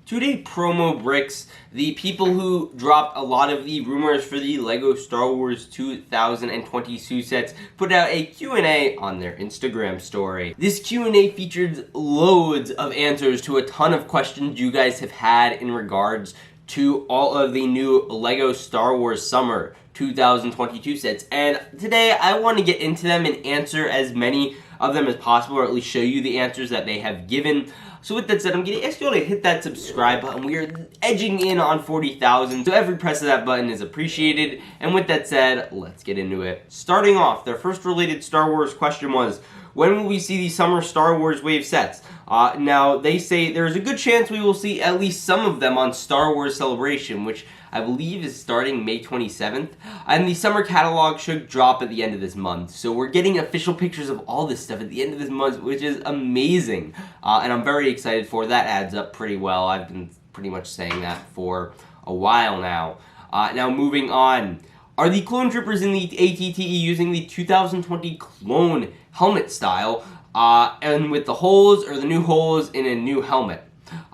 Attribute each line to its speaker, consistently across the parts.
Speaker 1: Today, Promobricks, the people who dropped a lot of the rumors for the LEGO Star Wars 2022 sets, put out a Q&A on their Instagram story. This Q&A featured loads of answers to a ton of questions you guys have had in regards to all of the new LEGO Star Wars Summer 2022 sets. And today, I want to get into them and answer as many of them as possible, or at least show you the answers that they have given. So with that said, I'm going to ask you all to hit that subscribe button. We are edging in on 40,000, so every press of that button is appreciated. And with that said, let's get into it. Starting off, their first related Star Wars question was, when will we see the Summer Star Wars Wave sets? Now, they say there's a good chance we will see at least some of them on Star Wars Celebration, which I believe is starting May 27th. And the summer catalog should drop at the end of this month. So we're getting official pictures of all this stuff at the end of this month, which is amazing. And I'm very excited for it. That adds up pretty well. I've been pretty much saying that for a while now. Now moving on. Are the clone troopers in the ATTE using the 2020 clone helmet style, and with the holes or the new holes in a new helmet?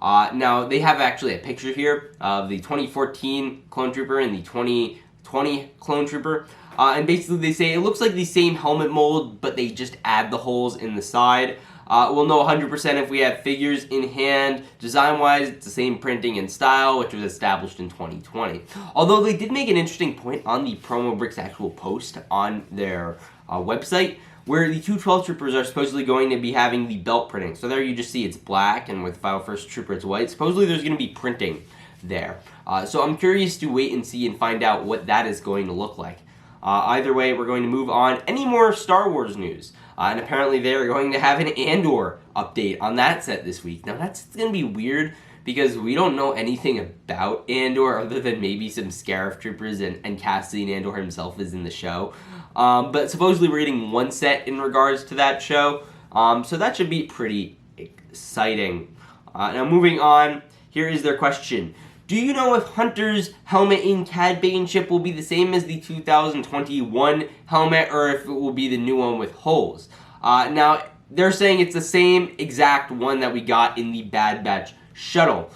Speaker 1: Now, they have actually a picture here of the 2014 clone trooper and the 2020 clone trooper. And basically they say it looks like the same helmet mold, but they just add the holes in the side. We'll know 100% if we have figures in hand. Design-wise, it's the same printing and style, which was established in 2020. Although they did make an interesting point on the Promobricks actual post on their website, where the two 12 troopers are supposedly going to be having the belt printing. So there you just see it's black, and with Final First Trooper it's white. Supposedly there's going to be printing there. So I'm curious to wait and see and find out what that is going to look like. Either way, we're going to move on. Any more Star Wars news? And apparently they're going to have an Andor update on that set this week. Now that's going to be weird because we don't know anything about Andor other than maybe some Scarif troopers and Cassian Andor himself is in the show. But supposedly we're getting one set in regards to that show. So that should be pretty exciting. Now moving on, here is their question. Do you know if Hunter's helmet in Cad Bane ship will be the same as the 2021 helmet, or if it will be the new one with holes? Now, they're saying it's the same exact one that we got in the Bad Batch shuttle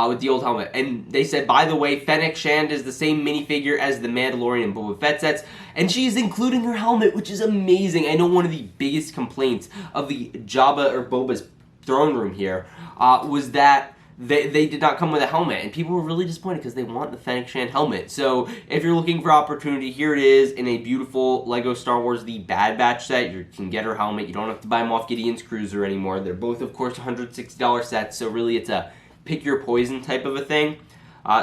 Speaker 1: with the old helmet. And they said, by the way, Fennec Shand is the same minifigure as the Mandalorian and Boba Fett sets, and she's including her helmet, which is amazing. I know one of the biggest complaints of the Jabba or Boba's throne room here was that they did not come with a helmet, and people were really disappointed because they want the Fennec Shand helmet. So if you're looking for opportunity, here it is in a beautiful LEGO Star Wars The Bad Batch set. You can get her helmet. You don't have to buy Moff Gideon's cruiser anymore. They're both, of course, $160 sets, so really it's a pick your poison type of a thing.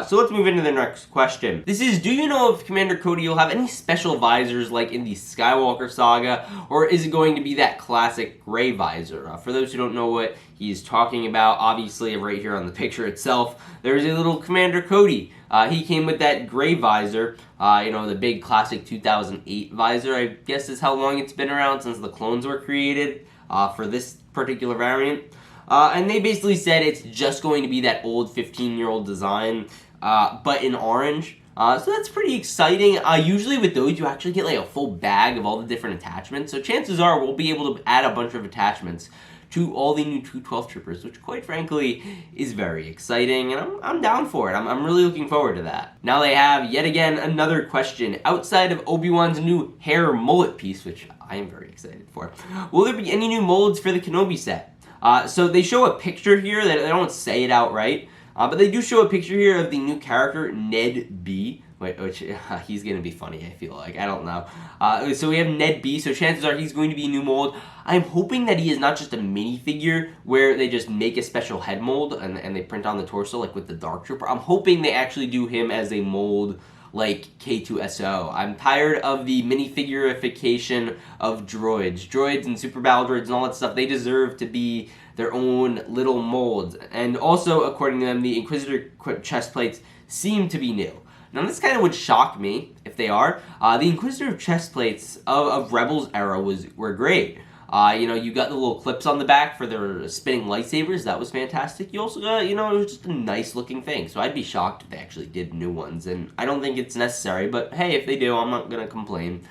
Speaker 1: So let's move into the next question. This is, do you know if Commander Cody will have any special visors like in the Skywalker saga, or is it going to be that classic gray visor? For those who don't know what he's talking about, obviously right here on the picture itself, there's a little Commander Cody. He came with that gray visor, the big classic 2008 visor, I guess is how long it's been around since the clones were created for this particular variant. And they basically said it's just going to be that old 15-year-old design, but in orange. So that's pretty exciting. Usually with those, you actually get like a full bag of all the different attachments. So chances are we'll be able to add a bunch of attachments to all the new 212 troopers, which quite frankly is very exciting, and I'm down for it. I'm really looking forward to that. Now they have, yet again, another question. Outside of Obi-Wan's new hair mullet piece, which I am very excited for, will there be any new molds for the Kenobi set? So they show a picture here, they don't say it outright, but they do show a picture here of the new character, Ned B, which he's going to be funny, I feel like, I don't know. So we have Ned B, so chances are he's going to be a new mold. I'm hoping that he is not just a minifigure where they just make a special head mold and they print on the torso like with the Dark Trooper. I'm hoping they actually do him as a mold like K2SO. I'm tired of the minifigurification of droids and super battle droids and all that stuff. They deserve to be their own little molds. And also, according to them, the Inquisitor chest plates seem to be new. Now, this kind of would shock me if they are. The Inquisitor chest plates of Rebels era were great. You got the little clips on the back for their spinning lightsabers. That was fantastic. You also got, it was just a nice looking thing. So I'd be shocked if they actually did new ones. And I don't think it's necessary, but hey, if they do, I'm not going to complain.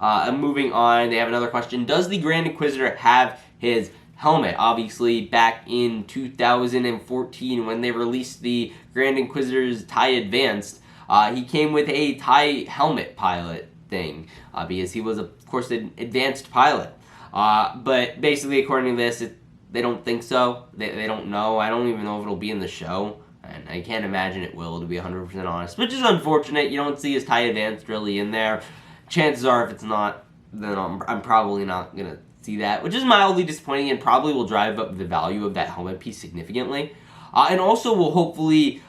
Speaker 1: Moving on, they have another question. Does the Grand Inquisitor have his helmet. Obviously, back in 2014 when they released the Grand Inquisitor's TIE Advanced, he came with a TIE helmet pilot thing, because he was, of course, an advanced pilot. But basically, according to this, they don't think so. They don't know. I don't even know if it'll be in the show. And I can't imagine it will, to be 100% honest. Which is unfortunate. You don't see his TIE Advanced really in there. Chances are, if it's not, then I'm probably not going to see that. Which is mildly disappointing and probably will drive up the value of that helmet piece significantly. And also will hopefully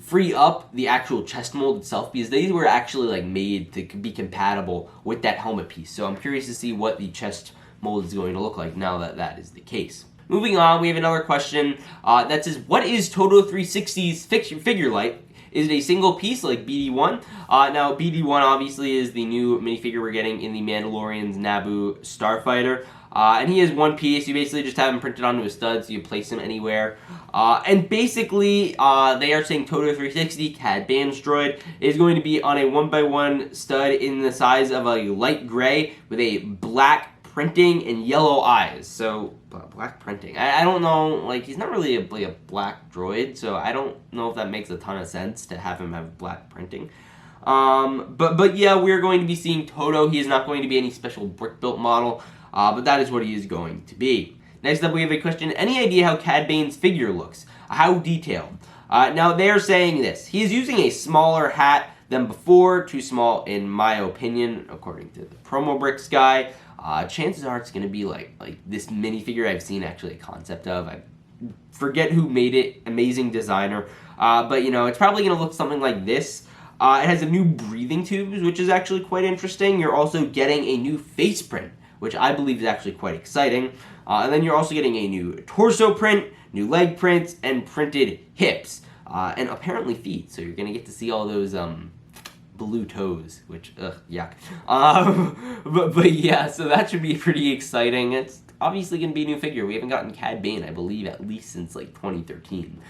Speaker 1: free up the actual chest mold itself, because these were actually like made to be compatible with that helmet piece. So I'm curious to see what the chest mold is going to look like now that that is the case. Moving on, we have another question that says, what is Todo 360's figure like? Is it a single piece like BD1? Now, BD1 obviously is the new minifigure we're getting in the Mandalorian's Naboo Starfighter. And he is one piece. You basically just have him printed onto a stud, so you place him anywhere. And basically, they are saying Todo 360, Cad Bane's droid, is going to be on a 1x1 stud in the size of a light gray with a black printing and yellow eyes. So, black printing. I don't know, like, he's not really a black droid, so I don't know if that makes a ton of sense to have him have black printing. But yeah, we're going to be seeing Todo. He is not going to be any special brick-built model, but that is what he is going to be. Next up, we have a question. Any idea how Cad Bane's figure looks? How detailed? Now, they're saying this. He is using a smaller hat than before. Too small, in my opinion, according to the Promobricks guy. Chances are it's going to be like this minifigure I've seen actually a concept of. I forget who made it. Amazing designer. But, you know, it's probably going to look something like this. It has a new breathing tubes, which is actually quite interesting. You're also getting a new face print, which I believe is actually quite exciting. And then you're also getting a new torso print, new leg prints, and printed hips. And apparently feet. So you're going to get to see all those blue toes, which, yuck. But yeah, so that should be pretty exciting. It's obviously going to be a new figure. We haven't gotten Cad Bane, I believe, at least since like 2013.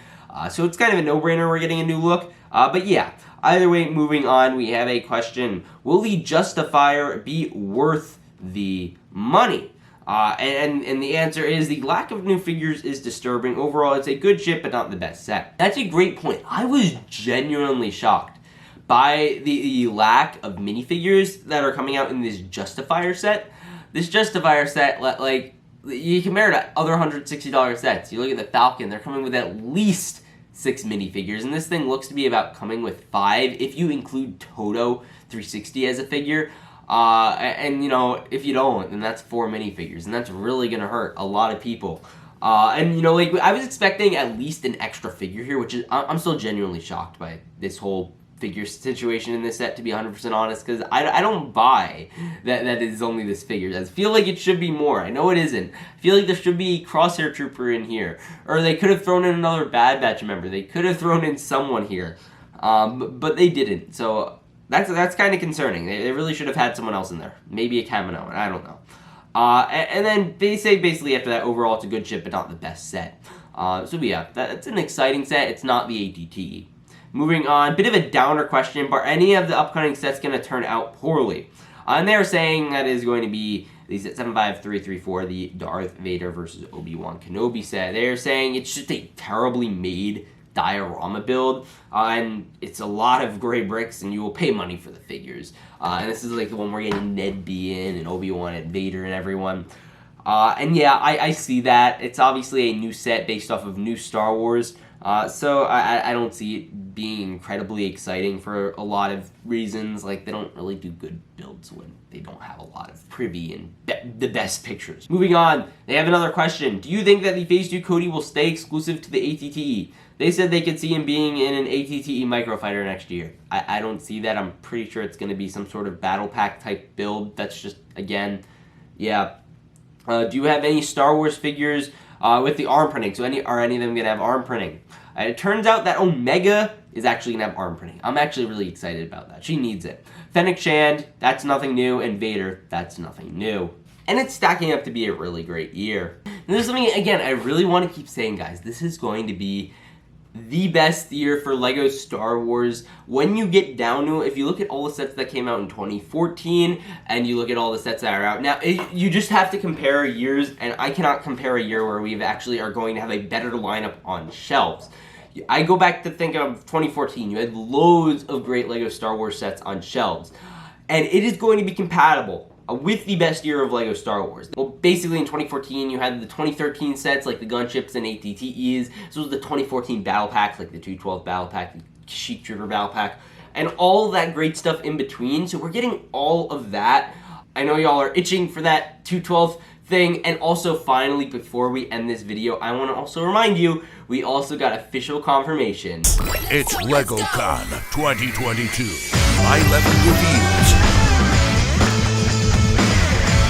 Speaker 1: So it's kind of a no-brainer we're getting a new look. But yeah, either way, moving on, we have a question. Will the Justifier be worth the money? And the answer is the lack of new figures is disturbing. Overall, it's a good ship, but not the best set. That's a great point. I was genuinely shocked by the lack of minifigures that are coming out in this Justifier set. This Justifier set, like, you compare it to other $160 sets. You look at the Falcon, they're coming with at least 6 minifigures, and this thing looks to be about coming with 5, if you include Todo 360 as a figure. And, you know, if you don't, then that's 4 minifigures, and that's really going to hurt a lot of people. And, you know, like, I was expecting at least an extra figure here, which is, I'm still genuinely shocked by this whole figure situation in this set, to be 100% honest, because I don't buy that it is only this figure. I feel like it should be more. I know it isn't. I feel like there should be Crosshair Trooper in here, or they could have thrown in another Bad Batch member. They could have thrown in someone here, but they didn't. So that's kind of concerning. They really should have had someone else in there. Maybe a Kamino, I don't know. And then they say basically after that, overall it's a good ship, but not the best set. So yeah, that's an exciting set. It's not the ATTE. Moving on, bit of a downer question, but are any of the upcoming sets going to turn out poorly? And they're saying that is going to be the 75334, the Darth Vader versus Obi-Wan Kenobi set. They're saying it's just a terribly made diorama build, and it's a lot of gray bricks, and you will pay money for the figures. And this is like the one we're getting Ned B in, and Obi-Wan and Vader and everyone. And yeah, I see that. It's obviously a new set based off of new Star Wars. So I don't see it being incredibly exciting for a lot of reasons. Like, they don't really do good builds when they don't have a lot of privy and the best pictures. Moving on, they have another question. Do you think that the Phase 2 Cody will stay exclusive to the ATTE? They said they could see him being in an ATTE microfighter next year. I don't see that. I'm pretty sure it's going to be some sort of battle pack type build. That's just, again, yeah. Do you have any Star Wars figures with the arm printing? So are any of them going to have arm printing? It turns out that Omega is actually going to have arm printing. I'm actually really excited about that. She needs it. Fennec Shand, that's nothing new. And Vader, that's nothing new. And it's stacking up to be a really great year. And there's something, again, I really want to keep saying, guys, this is going to be the best year for LEGO Star Wars. When you get down to it, if you look at all the sets that came out in 2014 and you look at all the sets that are out now, you just have to compare years, and I cannot compare a year where we actually are going to have a better lineup on shelves. I go back to think of 2014. You had loads of great LEGO Star Wars sets on shelves, and it is going to be compatible with the best year of LEGO Star Wars. Well, basically in 2014, you had the 2013 sets like the gunships and ATTEs. This was the 2014 battle packs like the 212 battle pack, the Sheik Trooper battle pack, and all that great stuff in between. So we're getting all of that. I know y'all are itching for that 212 thing. And also, finally, before we end this video, I want to also remind you, we also got official confirmation.
Speaker 2: It's LegoCon 2022. High-level reviews.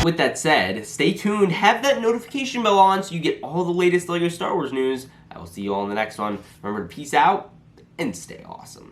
Speaker 1: With that said, stay tuned, have that notification bell on so you get all the latest LEGO Star Wars news. I will see you all in the next one. Remember to peace out and stay awesome.